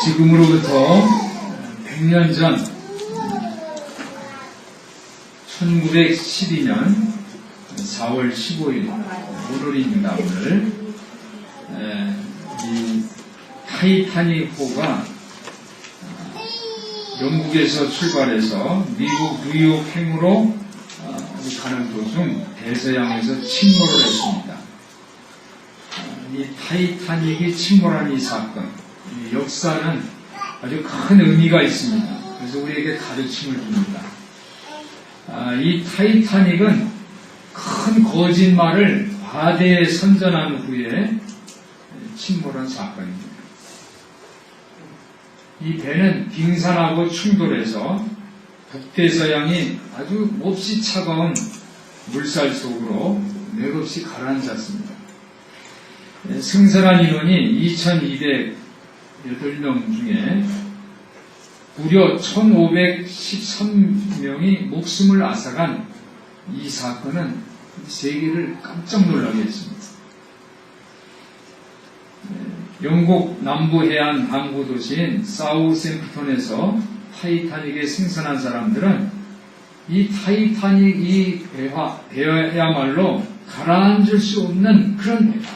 지금으로부터 100년 전 1912년 4월 15일 오늘입니다. 오늘 이 타이타닉호가 영국에서 출발해서 미국 뉴욕행으로 가는 도중 대서양에서 침몰을 했습니다. 이 타이타닉이 침몰한 이 사건, 이 역사는 아주 큰 의미가 있습니다. 그래서 우리에게 가르침을 줍니다. 이 타이타닉은 큰 거짓말을 과대에 선전한 후에 침몰한 사건입니다. 이 배는 빙산하고 충돌해서 북대서양이 아주 몹시 차가운 물살 속으로 맥없이 가라앉았습니다. 승선한 인원이 2,208명 중에 무려 1,513명이 목숨을 앗아간 이 사건은 세계를 깜짝 놀라게 했습니다. 영국 남부 해안 항구 도시인 사우샘프턴에서 타이타닉에 승선한 사람들은 이 타이타닉 이 배야말로 가라앉을 수 없는 그런 배다,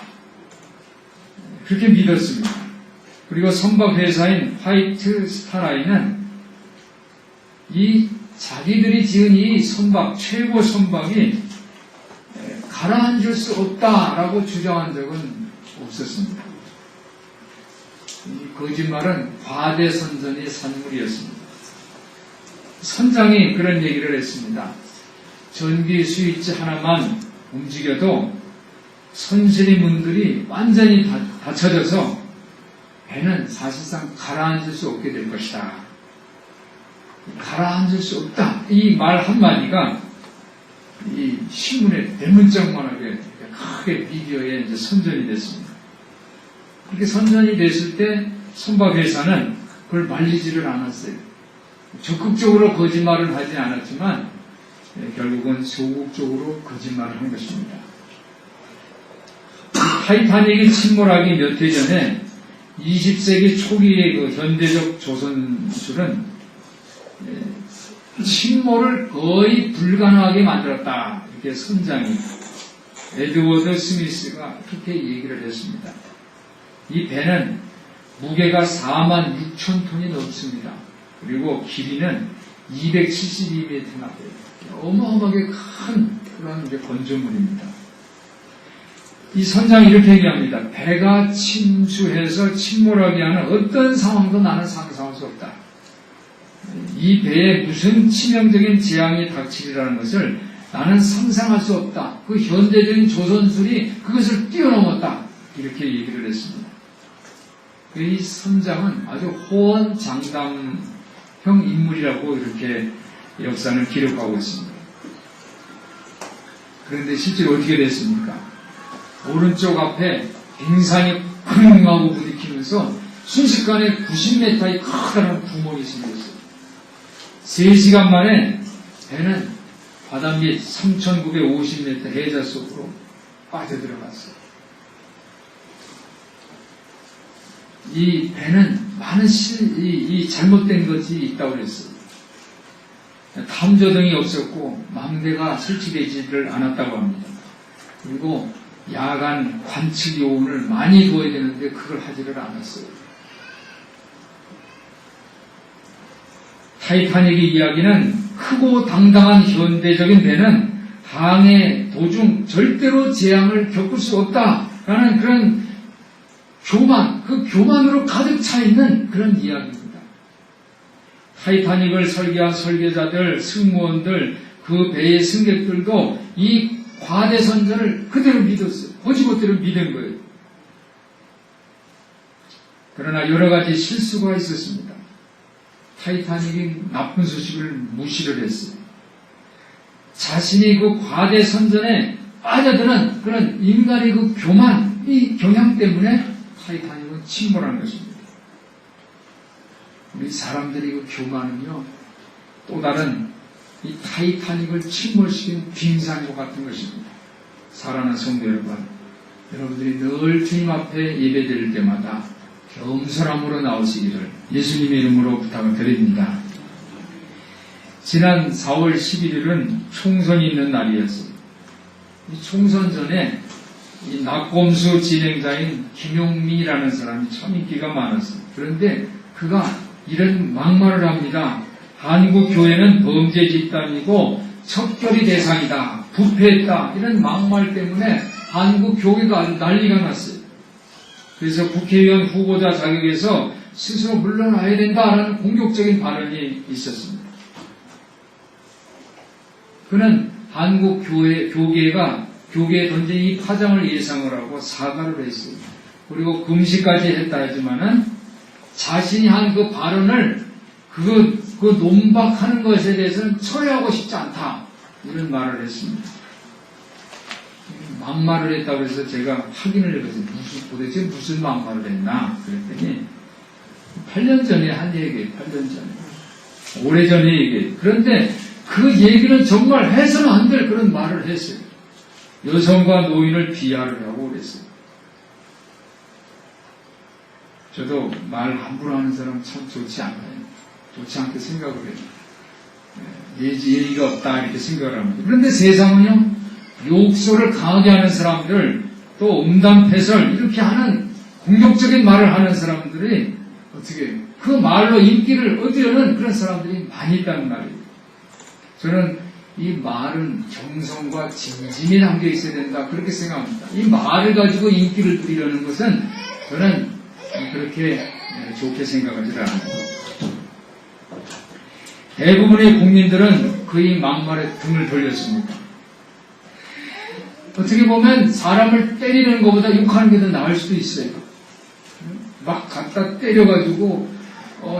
그렇게 믿었습니다. 그리고 선박 회사인 화이트 스타라인은 이 자기들이 지은 이 선박, 최고 선박이 가라앉을 수 없다라고 주장한 적은 없었습니다. 이 거짓말은 과대 선전의 산물이었습니다. 선장이 그런 얘기를 했습니다. 전기 스위치 하나만 움직여도 선실의 문들이 완전히 닫혀져서 배는 사실상 가라앉을 수 없게 될 것이다. 가라앉을 수 없다. 이 말 한마디가 이 신문에 대문짝만하게 크게 미디어에 이제 선전이 됐습니다. 그렇게 선전이 됐을 때 선박회사는 그걸 말리지를 않았어요. 적극적으로 거짓말을 하지 않았지만 결국은 소극적으로 거짓말을 한 것입니다. 타이타닉이 침몰하기 몇 해 전에 20세기 초기의 그 현대적 조선술은 침몰을 거의 불가능하게 만들었다, 이렇게 선장이 에드워드 스미스가 그렇게 얘기를 했습니다. 이 배는 무게가 46,000톤이 넘습니다. 그리고 길이는 272m나 돼요. 어마어마하게 큰 그런 이제 건조물입니다. 이 선장이 이렇게 얘기합니다. 배가 침수해서 침몰하게 하는 어떤 상황도 나는 상상할 수 없다. 이 배에 무슨 치명적인 재앙이 닥치리라는 것을 나는 상상할 수 없다. 그 현대적인 조선술이 그것을 뛰어넘었다. 이렇게 얘기를 했습니다. 이 선장은 아주 호언장담형 인물이라고 이렇게 역사는 기록하고 있습니다. 그런데 실제로 어떻게 됐습니까? 오른쪽 앞에 빙산이 쿵 하고 부딪히면서 순식간에 90m의 커다란 구멍이 생겼어요. 3시간 만에 배는 바닷밑 3,950m 해저 속으로 빠져들어갔어요. 이 배는 많은 이 잘못된 것이 있다고 그랬어요. 탐조등이 없었고 망대가 설치되지를 않았다고 합니다. 그리고 야간 관측 요원을 많이 둬야 되는데 그걸 하지를 않았어요. 타이타닉의 이야기는 크고 당당한 현대적인 배는 항해 도중 절대로 재앙을 겪을 수 없다라는 그런 교만, 그 교만으로 가득 차 있는 그런 이야기입니다. 타이타닉을 설계한 설계자들, 승무원들, 그 배의 승객들도 이 과대선전을 그대로 믿었어요. 거짓못대로 믿은 거예요. 그러나 여러 가지 실수가 있었습니다. 타이타닉이 나쁜 소식을 무시를 했어요. 자신이 그 과대선전에 빠져드는 그런 인간의 그 교만, 이 경향 때문에 타이타닉은 침몰한 것입니다. 우리 사람들이 그 교만은요, 또 다른 이 타이타닉을 침몰시킨 빙산과 같은 것입니다. 사랑하는 성도 여러분, 여러분들이 늘 주님 앞에 예배드릴 때마다 겸손함으로 나오시기를 예수님의 이름으로 부탁을 드립니다. 지난 4월 11일은 총선이 있는 날이었습니다. 이 총선 전에 이 낙검수 진행자인 김용민이라는 사람이 참 인기가 많았습니다. 그런데 그가 이런 막말을 합니다. 한국 교회는 범죄 집단이고 척결이 대상이다. 부패했다. 이런 막말 때문에 한국 교회가 아주 난리가 났어요. 그래서 국회의원 후보자 자격에서 스스로 물러나야 된다라는 공격적인 발언이 있었습니다. 그는 한국 교계에 던진 이 파장을 예상을 하고 사과를 했어요. 그리고 금시까지 했다 하지만은 자신이 한 그 발언을 그 논박하는 것에 대해서는 처리하고 싶지 않다. 이런 말을 했습니다. 막말을 했다고 해서 제가 확인을 해봤어요. 도대체 무슨 막말을 했나? 그랬더니 8년 전에 한 얘기예요. 8년 전에. 오래전에 얘기예요. 그런데 그 얘기는 정말 해서는 안 될 그런 말을 했어요. 여성과 노인을 비하를 하고 그랬어요. 저도 말 함부로 하는 사람 참 좋지 않아요. 좋지 않게 생각을 해요. 예의가 없다 이렇게 생각을 합니다. 그런데 세상은요, 욕설을 강하게 하는 사람들, 또 음담패설 이렇게 하는 공격적인 말을 하는 사람들이 어떻게 그 말로 인기를 얻으려는 그런 사람들이 많이 있다는 말이에요. 저는 이 말은 정성과 진심이 담겨 있어야 된다 그렇게 생각합니다. 이 말을 가지고 인기를 누리려는 것은 저는 그렇게 좋게 생각하지 않아요. 대부분의 국민들은 그의 막말에 등을 돌렸습니다. 어떻게 보면 사람을 때리는 것보다 욕하는 게 더 나을 수도 있어요. 막 갖다 때려가지고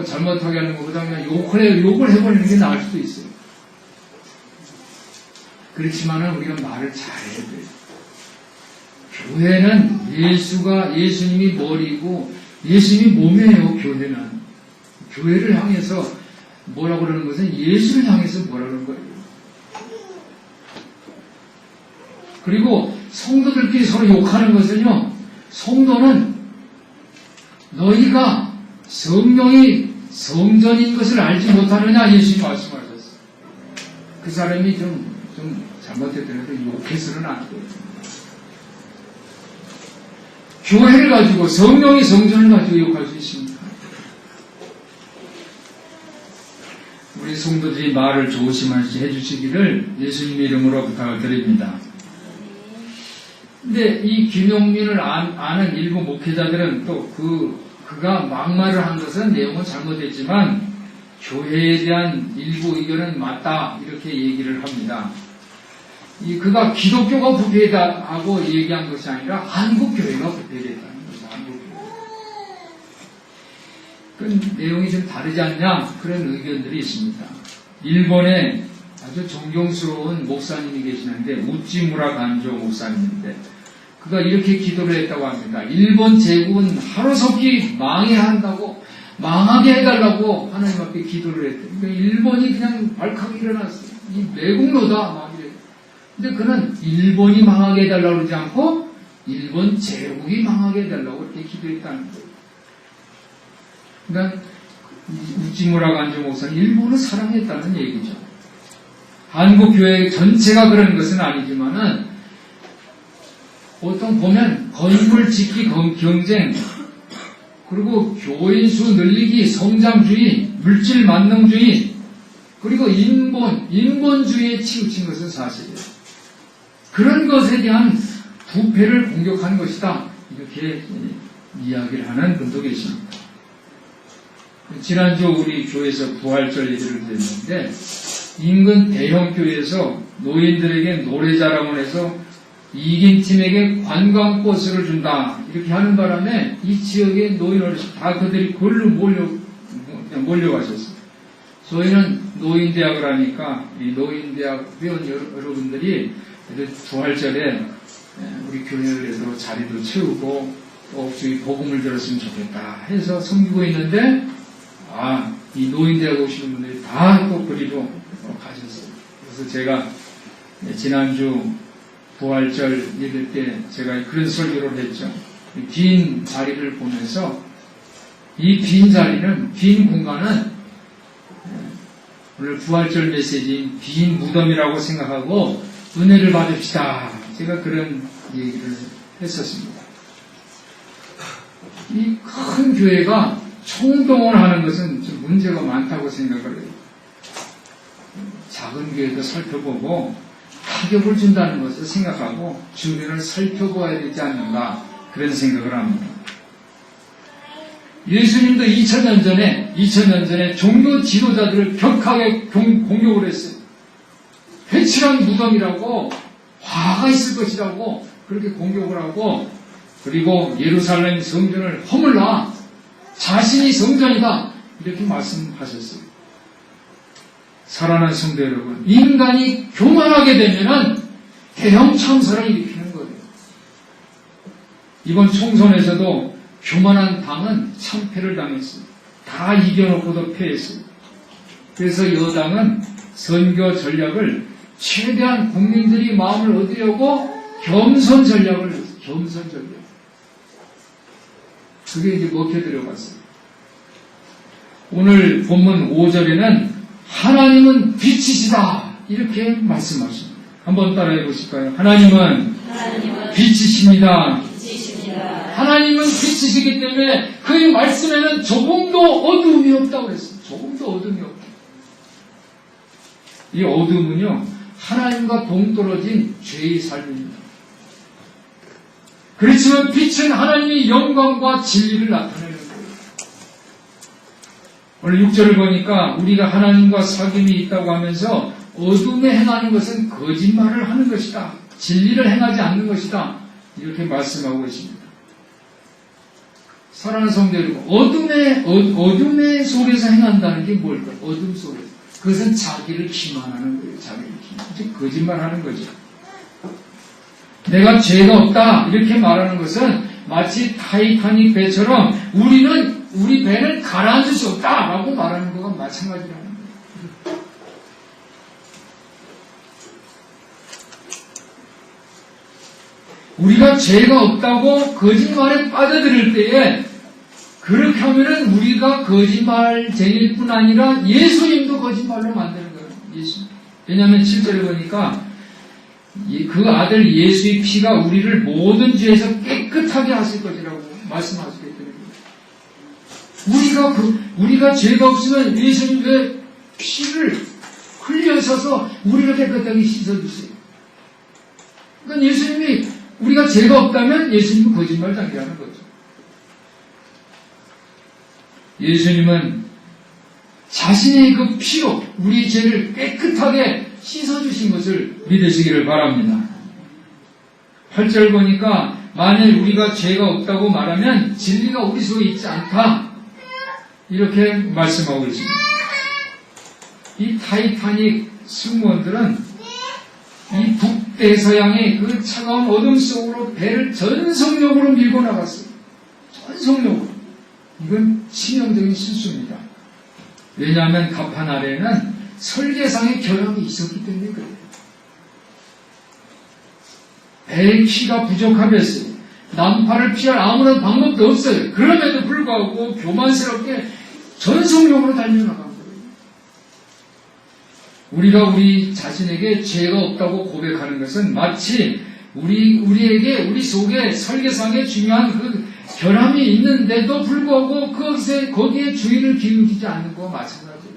잘못하게 하는 것보다 그냥 욕을 해버리는 게 나을 수도 있어요. 그렇지만은 우리가 말을 잘해야 돼요. 교회는 예수님이 머리고 예수님이 몸이에요. 교회를 향해서 뭐라고 그러는 것은 예수를 향해서 뭐라고 그러는 거예요. 그리고 성도들끼리 서로 욕하는 것은요, 성도는 너희가 성령이 성전인 것을 알지 못하느냐 예수님이 말씀하셨어요. 그 사람이 좀 잘못했더라도 욕해서는 안 돼요. 교회를 가지고 성령이 성전을 가지고 욕할 수 있습니까? 우리 성도들이 말을 조심하시 해주시기를 예수님의 이름으로 부탁을 드립니다. 근데 이 김용민을 아는 일부 목회자들은 또 그가 막말을 한 것은 내용은 잘못했지만 교회에 대한 일부 의견은 맞다 이렇게 얘기를 합니다. 그가 기독교가 부패하다고 얘기한 것이 아니라 한국교회가 부패했다는 거죠. 한국교회. 그 내용이 좀 다르지 않냐 그런 의견들이 있습니다. 일본에 아주 존경스러운 목사님이 계시는데 우찌무라 간조 목사님인데 그가 이렇게 기도를 했다고 합니다. 일본 제국은 하루속히 망해야 한다고 망하게 해달라고 하나님 앞에 기도를 했대요. 그러니까 일본이 그냥 발칵 일어났어요. 이 매국노다 막 이래요. 근데 그는 일본이 망하게 해달라고 그러지 않고 일본 제국이 망하게 해달라고 이렇게 기도했다는 거예요. 그러니까 우찌무라 간조 목사는 일본을 사랑했다는 얘기죠. 한국 교회 전체가 그런 것은 아니지만은 보통 보면 건물 짓기 경쟁 그리고 교인 수 늘리기 성장주의 물질 만능주의 그리고 인본주의에 치우친 것은 사실이에요. 그런 것에 대한 부패를 공격한 것이다 이렇게 이야기를 하는 분도 계십니다. 지난주 우리 교회에서 부활절 예배를 드렸는데 인근 대형 교회에서 노인들에게 노래 자랑을 해서 이긴 팀에게 관광버스를 준다 이렇게 하는 바람에 이 지역의 노인 어르신 다 그들이 그걸로 몰려가셨어요. 저희는 노인대학을 하니까 이 노인대학 회원 여러분들이 부활절에 우리 교회에서 자리도 채우고 또 저희 복음을 들었으면 좋겠다 해서 섬기고 있는데 이 노인대학 오시는 분들이 다 또 그리로 가셨어요. 그래서 제가 지난주 부활절 예배 때 제가 그런 설교를 했죠. 빈 자리를 보면서 이 빈 자리는, 빈 공간은 오늘 부활절 메시지인 빈 무덤이라고 생각하고 은혜를 받읍시다. 제가 그런 얘기를 했었습니다. 이 큰 교회가 총동원하는 것은 좀 문제가 많다고 생각을 해요. 작은 교회도 살펴보고 타격을 준다는 것을 생각하고 주변을 살펴보아야 되지 않는가 그런 생각을 합니다. 예수님도 2000년 전에 종교 지도자들을 격하게 공격을 했어요. 회칠한 무덤이라고, 화가 있을 것이라고 그렇게 공격을 하고, 그리고 예루살렘 성전을 허물라, 자신이 성전이다, 이렇게 말씀하셨어요. 사랑하는 성도 여러분, 인간이 교만하게 되면은 대형 참사를 일으키는 거예요. 이번 총선에서도 교만한 당은 참패를 당했어요. 다 이겨놓고도 패했어요. 그래서 여당은 선거 전략을 최대한 국민들이 마음을 얻으려고 겸손 전략을 했어요. 겸손 전략. 그게 이제 먹혀들어갔어요. 오늘 본문 5절에는 하나님은 빛이시다, 이렇게 말씀하십니다. 한번 따라해 보실까요? 하나님은 빛이십니다. 하나님은 빛이시기 때문에 그의 말씀에는 조금도 어두움이 없다고 그랬어요. 조금도 어두움이 없다. 이 어두움은요, 하나님과 동떨어진 죄의 삶입니다. 그렇지만 빛은 하나님의 영광과 진리를 나타내는 거예요. 오늘 6절을 보니까 우리가 하나님과 사귐이 있다고 하면서 어둠에 행하는 것은 거짓말을 하는 것이다, 진리를 행하지 않는 것이다, 이렇게 말씀하고 있습니다. 사랑하는 성도 여러분, 어둠의 속에서 행한다는 게 뭘까요? 어둠 속에서. 그것은 자기를 기만하는 거예요. 자기를 기만. 거짓말하는 거죠. 내가 죄가 없다, 이렇게 말하는 것은 마치 타이타닉 배처럼 우리 배를 가라앉을 수 없다라고 말하는 것과 마찬가지라는 거예요. 우리가 죄가 없다고 거짓말에 빠져들 때에, 그렇게 하면은 우리가 거짓말쟁일 뿐 아니라 예수님도 거짓말로 만드는 거예요. 예수. 왜냐하면 7절에 보니까 그 아들 예수의 피가 우리를 모든 죄에서 깨끗하게 하실 것이라고 말씀하시기 때문에 우리가 죄가 없으면 예수님의 피를 흘려셔서 우리를 깨끗하게 씻어주세요. 그러니까 예수님이, 우리가 죄가 없다면 예수님은 거짓말장이라는 거죠. 예수님은 자신의 그 피로 우리 죄를 깨끗하게 씻어주신 것을 믿으시기를 바랍니다. 8절 보니까 만일 우리가 죄가 없다고 말하면 진리가 우리 속에 있지 않다, 이렇게 말씀하고 있습니다. 이 타이타닉 승무원들은 이 북대서양의 그 차가운 어둠 속으로 배를 전속력으로 밀고 나갔어요. 전속력으로. 이건 치명적인 실수입니다. 왜냐하면 갑판 아래에는 설계상의 결함이 있었기 때문에 그래요. 배의 키가 부족하겠어요. 난파를 피할 아무런 방법도 없어요. 그럼에도 불구하고 교만스럽게 전속력으로 달려나간 거예요. 우리가 우리 자신에게 죄가 없다고 고백하는 것은 마치 우리 속에 설계상에 중요한 그 결함이 있는데도 불구하고 거기에 주의를 기울이지 않는 것과 마찬가지예요.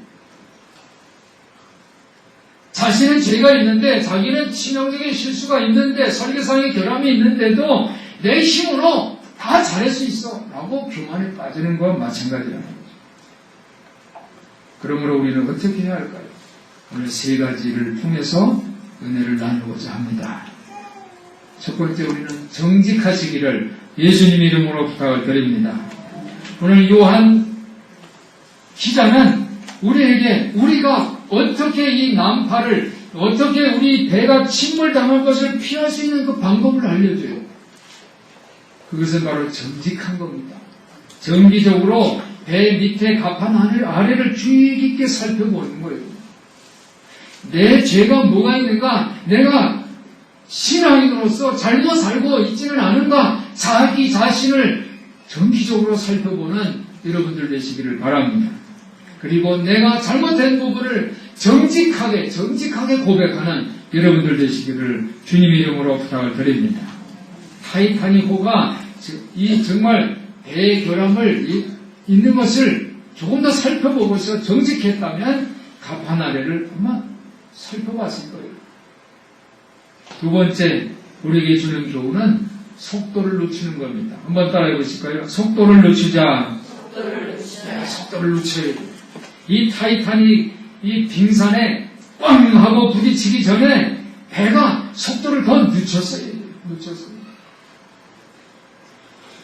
자신은 죄가 있는데, 자기는 치명적인 실수가 있는데, 설계상의 결함이 있는데도 내 힘으로 다 잘할 수 있어 라고 교만에 빠지는 것과 마찬가지라는 거죠. 그러므로 우리는 어떻게 해야 할까요? 오늘 세 가지를 통해서 은혜를 나누고자 합니다. 첫 번째, 우리는 정직하시기를 예수님 이름으로 부탁을 드립니다. 오늘 요한 기자는 우리가 어떻게 이 난파를, 어떻게 우리 배가 침몰당할 것을 피할 수 있는 그 방법을 알려줘요. 그것은 바로 정직한 겁니다. 정기적으로 배 밑에 갑판 아래를 주의 깊게 살펴보는 거예요. 내 죄가 뭐가 있는가, 내가 신앙인으로서 잘못 살고 있지는 않은가, 자기 자신을 정기적으로 살펴보는 여러분들 되시기를 바랍니다. 그리고 내가 잘못된 부분을 정직하게 고백하는 여러분들 되시기를 주님의 이름으로 부탁을 드립니다. 타이타닉호가 이 정말 대결함을 있는 것을 조금 더 살펴보고서 정직했다면 가파나레를 아마 살펴봤을 거예요. 두 번째, 우리에게 주는 교훈은 속도를 늦추는 겁니다. 한번 따라해 보실까요? 속도를 늦추자. 속도를 늦춰야 돼요. 이 타이타닉, 이 빙산에 꽝 하고 부딪히기 전에 배가 속도를 더 늦췄어요.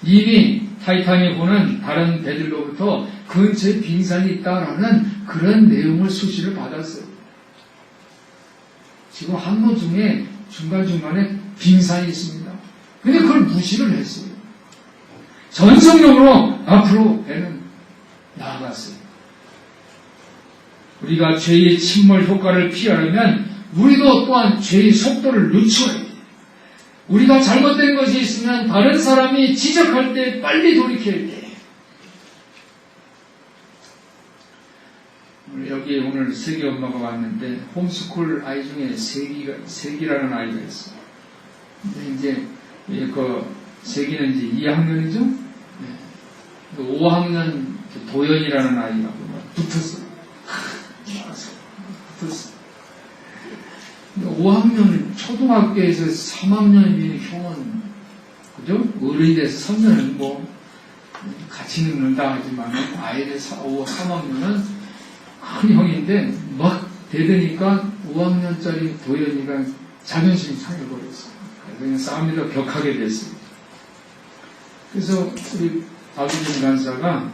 이미 타이타닉호는 다른 배들로부터 근처에 빙산이 있다라는 그런 내용을 수시를 받았어요. 지금 항로 중에 중간중간에 빙산이 있습니다. 근데 그걸 무시를 했어요. 전속력으로 앞으로 배는 나아갔어요. 우리가 죄의 침몰 효과를 피하려면 우리도 또한 죄의 속도를 늦춰야 돼요. 우리가 잘못된 것이 있으면 다른 사람이 지적할 때 빨리 돌이켜야 돼요. 여기 오늘 세기 엄마가 왔는데 홈스쿨 아이 중에 세기라는 아이가 있어요. 근데 이제 세기는 이제 2학년이죠. 5학년 도연이라는 아이하고 붙었어요. 5학년 초등학교에서 3학년인 형은 그죠? 어른이 돼서 3년은 뭐 같이 늙는다 하지만 아이들 3학년은 큰 형인데 막 대드니까 5학년짜리 도연이가 자존심이 상해버렸어요. 그냥 싸움이 더 격하게 됐어요. 그래서 우리 박유진 간사가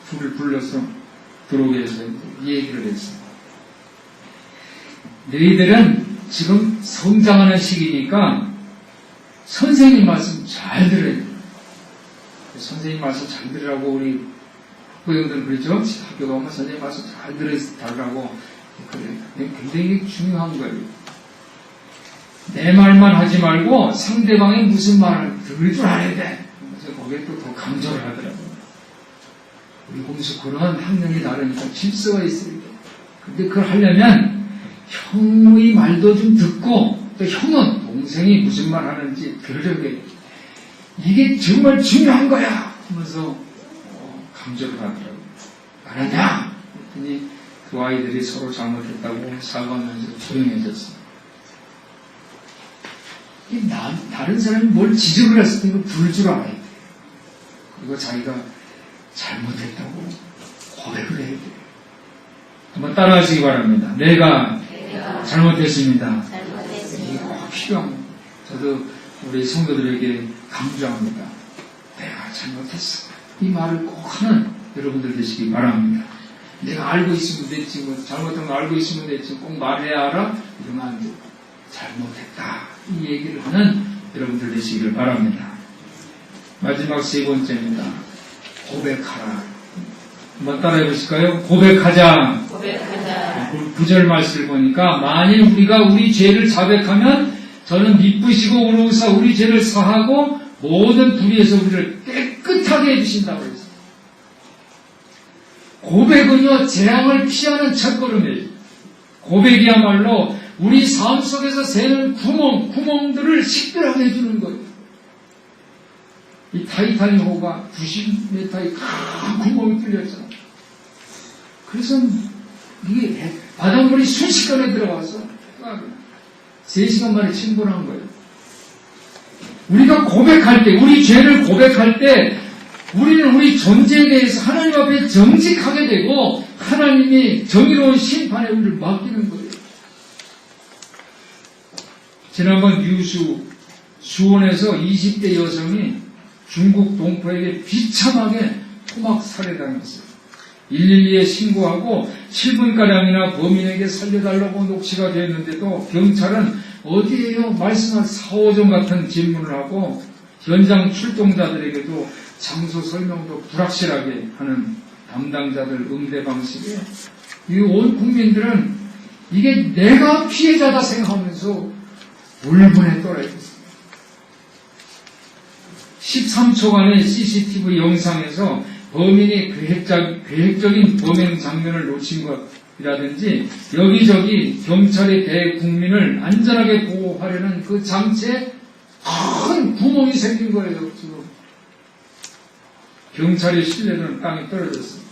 둘을 불러서 들어오게 해서 이 얘기를 했어요. 너희들은 지금 성장하는 시기니까 선생님 말씀 잘 들어야 돼요. 선생님 말씀 잘 들으라고 우리 학부형들은 그러죠? 학교 가면 선생님 말씀 잘 들으라고. 굉장히 중요한 거예요. 내 말만 하지 말고 상대방이 무슨 말을 들을 줄 알아야 돼. 그래서 거기에 또 더 강조를 하더라고요. 우리 홈스쿨은 학년이 다르니까 질서가 있어야 돼. 근데 그걸 하려면 형의 말도 좀 듣고 또 형은 동생이 무슨 말 하는지 들으려고 해요. 이게 정말 중요한 거야 하면서 강조를 하더라고요. 알았냐? 그랬더니 그 아이들이 서로 잘못했다고 사과하면서 조용해졌어요. 다른 사람이 뭘 지적을 했을 때 이거 부를 줄 알아야 돼요. 그리고 자기가 잘못했다고 고백을 해야 돼요. 한번 따라하시기 바랍니다. 내가 잘못했습니다. 이게 꼭 필요합니다. 저도 우리 성도들에게 강조합니다. 내가 잘못했어. 이 말을 꼭 하는 여러분들 되시기 바랍니다. 내가 알고 있으면 됐지, 뭐 잘못한 거 알고 있으면 됐지, 꼭 말해야 알아? 이러면 안 돼. 잘못했다. 이 얘기를 하는 여러분들 되시기를 바랍니다. 마지막 세 번째입니다. 고백하라. 한번 따라해 보실까요? 고백하자. 9절 말씀을 보니까 만일 우리가 우리 죄를 자백하면 저는 미쁘시고 의로우사 우리 죄를 사하고 모든 불의에서 우리를 깨끗하게 해주신다고 했어요. 고백은요, 재앙을 피하는 첫걸음이에요. 고백이야말로 우리 삶 속에서 새는 구멍들을 식별하게 해주는 거예요. 이 타이타닉호가 90m의 큰 구멍이 뚫렸잖아요. 그래서 이게 바닷물이 순식간에 들어와서 3시간 만에 침몰한 거예요. 우리가 고백할 때, 우리 죄를 고백할 때 우리는 우리 존재에 대해서 하나님 앞에 정직하게 되고 하나님이 정의로운 심판에 우리를 맡기는 거예요. 지난번 수원에서 20대 여성이 중국 동포에게 비참하게 토막 살해당했어요. 112에 신고하고 7분가량이나 범인에게 살려달라고 녹취가 되었는데도 경찰은 어디에요? 말씀한 4, 5점 같은 질문을 하고 현장 출동자들에게도 장소 설명도 불확실하게 하는 담당자들 응대 방식에 이 온 국민들은 이게 내가 피해자다 생각하면서 울분에 떨어 있었습니다. 13초간의 CCTV 영상에서 범인이 계획적인 범행 장면을 놓친 것이라든지 여기저기 경찰이 대국민을 안전하게 보호하려는 그 장치에 큰 구멍이 생긴 거예요. 지금 경찰의 신뢰도는 땅에 떨어졌습니다.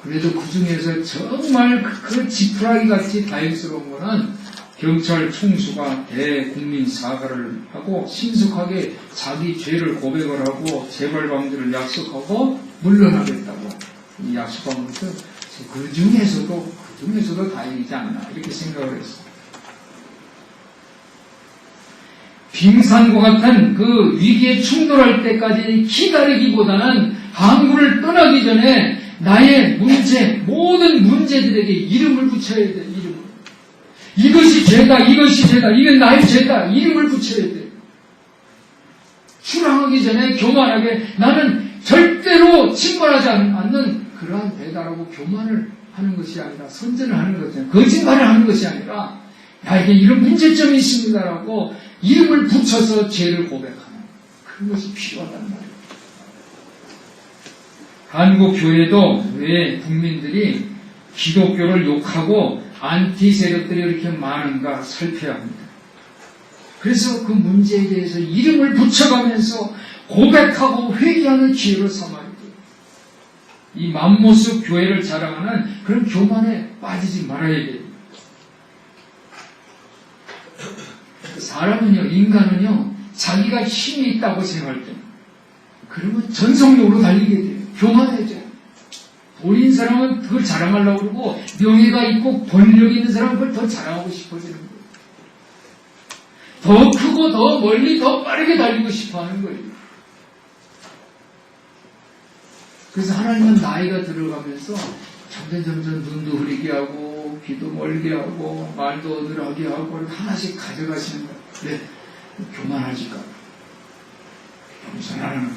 그래도 그 중에서 정말 그 지푸라기 같이 다행스러운 거는 경찰 총수가 대국민 사과를 하고 신속하게 자기 죄를 고백을 하고 재발 방지를 약속하고 물러나겠다고 이 약속한 것은 그 중에서도 다행이지 않나 이렇게 생각을 했습니다. 빙산과 같은 그 위기에 충돌할 때까지 기다리기보다는 항구를 떠나기 전에 나의 모든 문제들에게 이름을 붙여야 돼. 이것이 죄다, 이건 나의 죄다. 이름을 붙여야 돼. 출항하기 전에 교만하게 나는 절대로 침범하지 않는 그러한 대다라고 교만을 하는 것이 아니라 선전을 하는 것이 거짓말을 하는 것이 아니라 나에게 이런 문제점이 있습니다라고 이름을 붙여서 죄를 고백하는 그런 것이 필요하단 말이에요. 한국 교회도 왜 국민들이 기독교를 욕하고 안티 세력들이 이렇게 많은가 살펴야 합니다. 그래서 그 문제에 대해서 이름을 붙여가면서 고백하고 회개하는 기회로 삼아야 돼요. 이 맘모습 교회를 자랑하는 그런 교만에 빠지지 말아야 돼요. 사람은요, 인간은요, 자기가 힘이 있다고 생각할 때, 그러면 전속력으로 달리게 돼요. 교만해져요. 돈인 사람은 그걸 자랑하려고 그러고, 명예가 있고 권력이 있는 사람은 그걸 더 자랑하고 싶어지는 거예요. 더 크고 더 멀리 더 빠르게 달리고 싶어 하는 거예요. 그래서 하나님은 나이가 들어가면서 점점 눈도 흐리게 하고, 귀도 멀게 하고, 말도 어눌하게 하고, 하나씩 가져가시는 거예요. 왜? 교만하지가. 겸손하는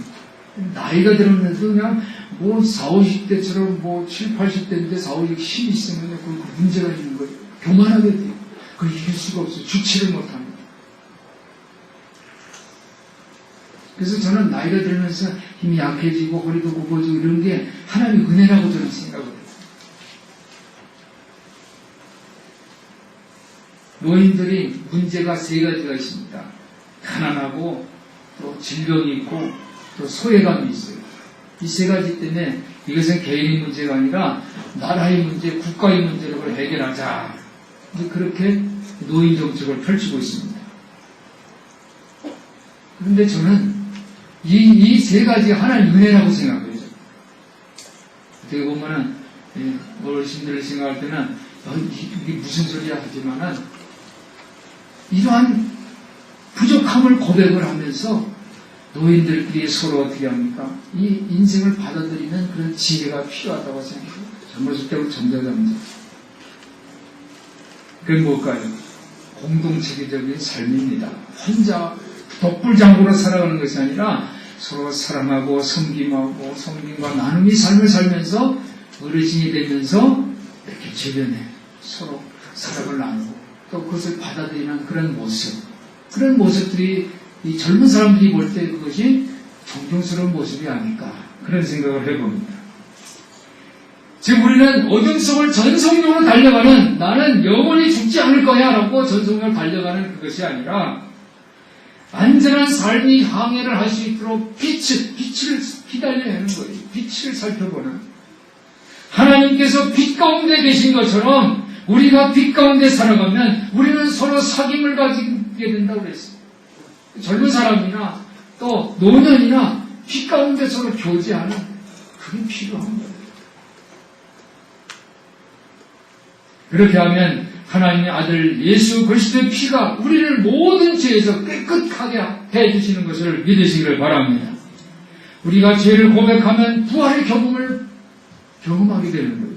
나이가 들었는데 그냥 뭐 40, 50대처럼 뭐 70, 80대인데 40, 50 힘이 있으면 그 문제가 있는 거예요. 교만하게 돼요. 그걸 이길 수가 없어요. 주치를 못합니다. 그래서 저는 나이가 들면서 힘이 약해지고 허리도 굽어지고 이런 게 하나님의 은혜라고 저는 생각을 해요. 노인들이 문제가 세 가지가 있습니다. 가난하고 또 질병이 있고 또 소외감이 있어요. 이 세 가지 때문에 이것은 개인의 문제가 아니라 나라의 문제, 국가의 문제로 해결하자. 그렇게 노인 정책을 펼치고 있습니다. 그런데 저는 이 세 가지가 하나의 은혜라고 생각해요. 어떻게 보면은 어르신들을 생각할 때는 이게 무슨 소리야 하지만은 이러한 부족함을 고백을 하면서 노인들끼리 서로 어떻게 합니까? 이 인생을 받아들이는 그런 지혜가 필요하다고 생각해요. 젊었을 때부터 점자점자. 그게 뭘까요? 공동체계적인 삶입니다. 혼자 독불장구로 살아가는 것이 아니라 서로 사랑하고 섬김하고 섬김과 나눔의 삶을 살면서 어르신이 되면서 이렇게 주변에 서로 사랑을 나누고 또 그것을 받아들이는 그런 모습. 그런 모습들이 이 젊은 사람들이 볼 때 그것이 존경스러운 모습이 아닐까 그런 생각을 해봅니다. 지금 우리는 어둠 속을 전성력으로 달려가는 나는 영원히 죽지 않을 거야 라고 전성력을 달려가는 그것이 아니라 안전한 삶의 항해를 할 수 있도록 빛을 기다려야 하는 거예요. 빛을 살펴보는 하나님께서 빛 가운데 계신 것처럼 우리가 빛 가운데 살아가면 우리는 서로 사귐을 가지게 된다고 그랬어요. 젊은 사람이나 또 노년이나 빛 가운데 서로 교제하는 그게 필요한 거예요. 그렇게 하면 하나님의 아들 예수 그리스도의 피가 우리를 모든 죄에서 깨끗하게 해주시는 것을 믿으시기를 바랍니다. 우리가 죄를 고백하면 부활의 경험을 경험하게 되는 거예요.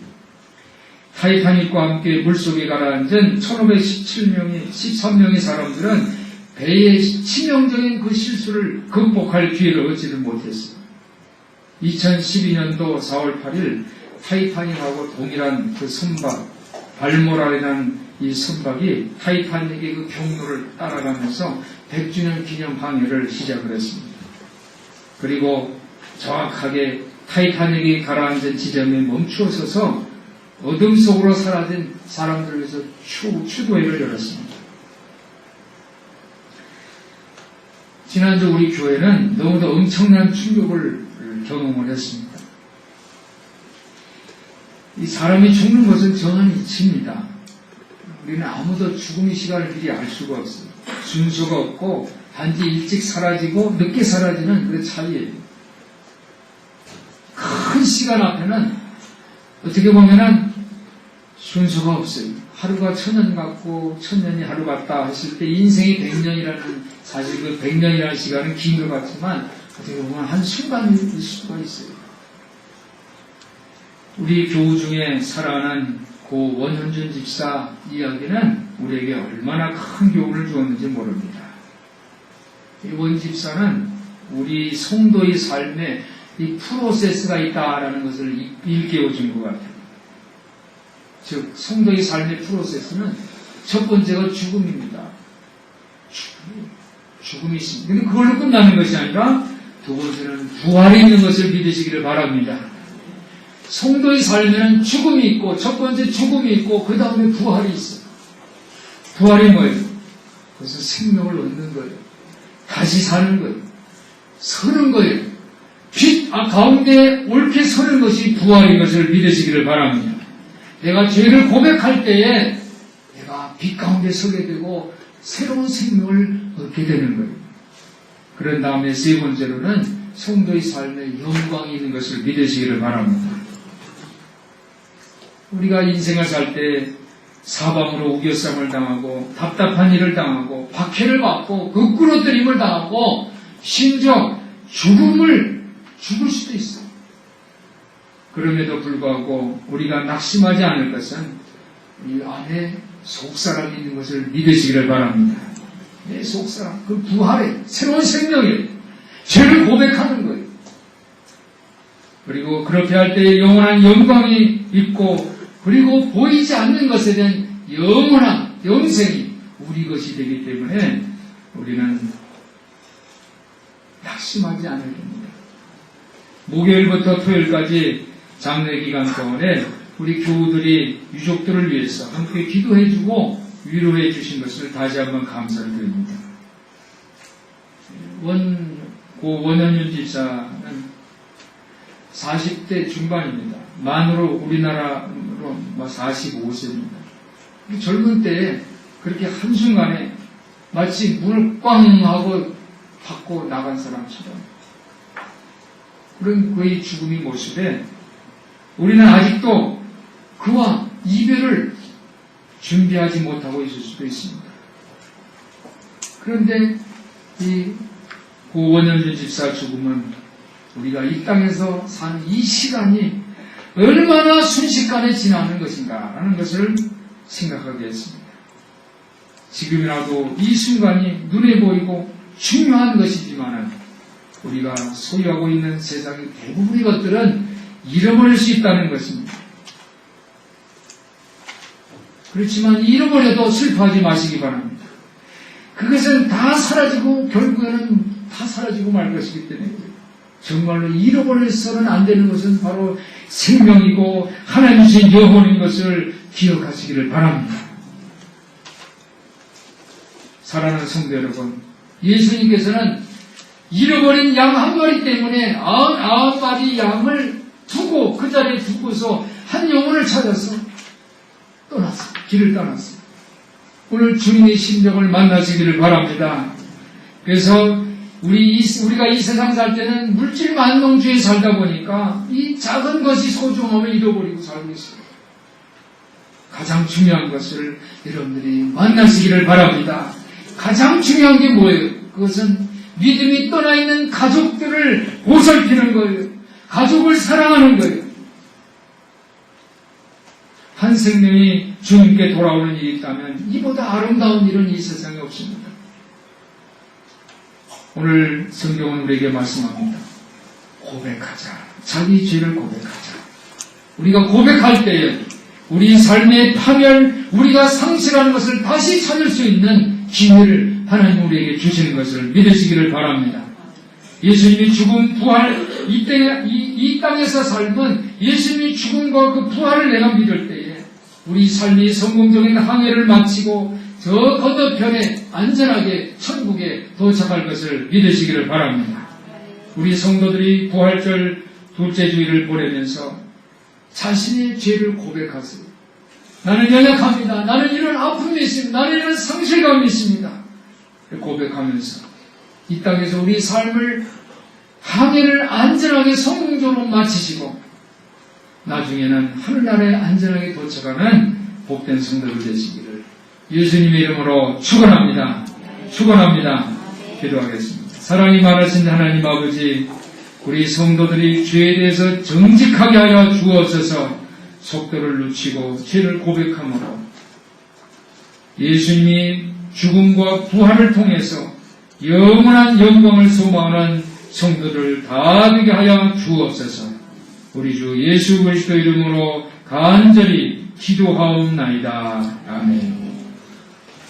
타이타닉과 함께 물속에 가라앉은 1513명의 사람들은 배의 치명적인 그 실수를 극복할 기회를 얻지를 못했어요. 2012년도 4월 8일 타이타닉하고 동일한 그 선박, 발모랄이라는 이 선박이 타이타닉의 그 경로를 따라가면서 100주년 기념 항해를 시작을 했습니다. 그리고 정확하게 타이타닉이 가라앉은 지점에 멈추어 서서 어둠 속으로 사라진 사람들을 위해서 추도회를 열었습니다. 지난주 우리 교회는 너무도 엄청난 충격을 경험을 했습니다. 이 사람이 죽는 것은 정한 이치입니다. 우리는 아무도 죽음의 시간을 미리 알 수가 없어요. 순서가 없고 단지 일찍 사라지고 늦게 사라지는 그 차이예요. 큰 시간 앞에는 어떻게 보면은 순서가 없어요. 하루가 1000년 같고 1000년이 하루 같다 했을 때 인생이 100년이라는, 사실 그 100년이라는 시간은 긴 것 같지만 어떻게 보면 한순간일 수가 있어요. 우리 교우 중에 살아가는 고 원현준 집사 이야기는 우리에게 얼마나 큰 교훈을 주었는지 모릅니다. 이 원 집사는 우리 성도의 삶에 이 프로세스가 있다라는 것을 일깨워준 것 같아요. 즉, 성도의 삶의 프로세스는 첫 번째가 죽음입니다. 죽음이 있습니다. 근데 그걸로 끝나는 것이 아니라 두 번째는 부활이 있는 것을 믿으시기를 바랍니다. 성도의 삶에는 죽음이 있고, 첫 번째 죽음이 있고, 그 다음에 부활이 있어요. 부활이 뭐예요? 그것은 생명을 얻는 거예요. 다시 사는 거예요. 서는 거예요. 빛 가운데 옳게 서는 것이 부활인 것을 믿으시기를 바랍니다. 내가 죄를 고백할 때에 내가 빛 가운데 서게 되고 새로운 생명을 얻게 되는 거예요. 그런 다음에 세 번째로는 성도의 삶에 영광이 있는 것을 믿으시기를 바랍니다. 우리가 인생을 살 때 사방으로 우겨쌈을 당하고 답답한 일을 당하고 박해를 받고 거꾸로뜨림을 당하고 심지어 죽을 수도 있어요. 그럼에도 불구하고 우리가 낙심하지 않을 것은 이 안에 속사람이 있는 것을 믿으시기를 바랍니다. 내 속사람, 그 부활의 새로운 생명이에요. 죄를 고백하는 거예요. 그리고 그렇게 할 때 영원한 영광이 있고, 그리고 보이지 않는 것에 대한 영원한 영생이 우리 것이 되기 때문에 우리는 낙심하지 않을 겁니다. 목요일부터 토요일까지 장례 기간 동안에 우리 교우들이 유족들을 위해서 함께 기도해주고 위로해 주신 것을 다시 한번 감사를 드립니다. 고 원현윤 집사는 40대 중반입니다. 만으로 우리나라로 45세입니다. 젊은 때에 그렇게 한순간에 마치 문을 꽝 하고 닫고 나간 사람처럼 그런 그의 죽음의 모습에 우리는 아직도 그와 이별을 준비하지 못하고 있을 수도 있습니다. 그런데 이 고원현준 집사 죽음은 우리가 이 땅에서 산 이 시간이 얼마나 순식간에 지나는 것인가 라는 것을 생각하게 했습니다. 지금이라도 이 순간이 눈에 보이고 중요한 것이지만 우리가 소유하고 있는 세상의 대부분의 것들은 잃어버릴 수 있다는 것입니다. 그렇지만 잃어버려도 슬퍼하지 마시기 바랍니다. 그것은 다 사라지고 결국에는 다 사라지고 말 것이기 때문에 정말로 잃어버려서는 안 되는 것은 바로 생명이고 하나님 주신 영혼인 것을 기억하시기를 바랍니다. 사랑하는 성도 여러분, 예수님께서는 잃어버린 양 한 마리 때문에 99마리 양을 두고 그 자리에 두고서 한 영혼을 찾아서 떠났어요. 길을 떠났어요. 오늘 주님의 심정을 만나시기를 바랍니다. 그래서 우리가 이 세상 살 때는 물질 만능주의에 살다 보니까 이 작은 것이 소중함을 잃어버리고 살고 있어요. 가장 중요한 것을 여러분들이 만나시기를 바랍니다. 가장 중요한 게 뭐예요? 그것은 믿음이 떠나 있는 가족들을 보살피는 거예요. 가족을 사랑하는 거예요. 한 생명이 주님께 돌아오는 일이 있다면 이보다 아름다운 일은 이 세상에 없습니다. 오늘 성경은 우리에게 말씀합니다. 고백하자. 자기 죄를 고백하자. 우리가 고백할 때에 우리 삶의 파멸, 우리가 상실하는 것을 다시 찾을 수 있는 기회를 하나님 우리에게 주시는 것을 믿으시기를 바랍니다. 예수님이 죽음, 부활, 이 땅에서 삶은 예수님이 죽음과 그 부활을 내가 믿을 때에 우리 삶이 성공적인 항해를 마치고 저 건너편에 안전하게 천국에 도착할 것을 믿으시기를 바랍니다. 우리 성도들이 부활절 둘째 주일을 보내면서 자신의 죄를 고백하세요. 나는 연약합니다. 나는 이런 아픔이 있습니다. 나는 이런 상실감이 있습니다. 고백하면서 이 땅에서 우리 삶을 항해를 안전하게 성공적으로 마치시고 나중에는 하늘나라에 안전하게 도착하는 복된 성도들 되시기를 예수님의 이름으로 축원합니다. 축원합니다. 기도하겠습니다. 사랑이 많으신 하나님 아버지, 우리 성도들이 죄에 대해서 정직하게 하여 주옵소서. 속도를 늦추고 죄를 고백함으로 예수님이 죽음과 부활을 통해서 영원한 영광을 소망하는 성도들 다 되게 하여 주옵소서. 우리 주 예수 그리스도 이름으로 간절히 기도하옵나이다. 아멘.